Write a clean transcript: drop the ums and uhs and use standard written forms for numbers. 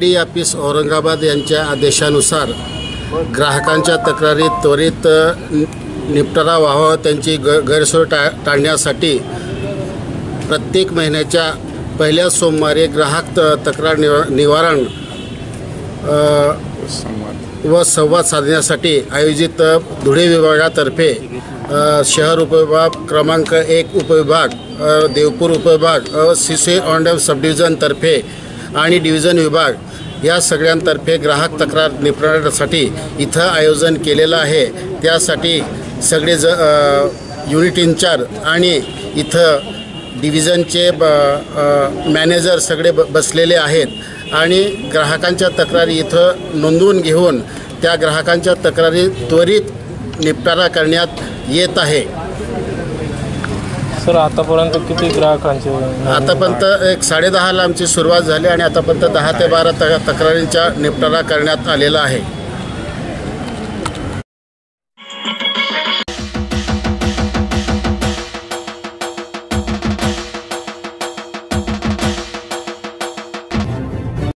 CID office Aurangabad यांच्या आदेशानुसार ग्राहकांच्या तक्रारी त्वरित निपटारा व्हावा, त्यांची गैरसोय टाळण्यासाठी प्रत्येक महिन्याच्या पहिल्या सोमवारी ग्राहक तक्रार निवारण व संवाद साधण्यासाठी आयोजित धुळे विभागातर्फे शहर उपविभाग क्रमांक 1 उपविभाग, देवपूर उपविभाग, सिसोई-औंढा सब डिव्हिजनतर्फे आणि डिव्हिजन विभाग या सगळ्यांतर्फे ग्राहक तक्रार निपटारासाठी इथं आयोजन केलेलं आहे। त्यासाठी सगळे युनिट इंचार्ज आणि इथं डिव्हिजनचे मॅनेजर सगळे बसलेले आहेत आणि ग्राहकांच्या तक्रारी इथं नोंदवून घेऊन त्या ग्राहकांच्या तक्रारी त्वरित निपटारा करण्यात येत आहे। सर, आतापर्यंत किती ग्राहकांचे? आतापर्यंत एक 10:30ला आमची सुरुवात झाली आणि आतापर्यंत 10 ते 12 तक्रारींचा निपटारा करण्यात आलेला आहे।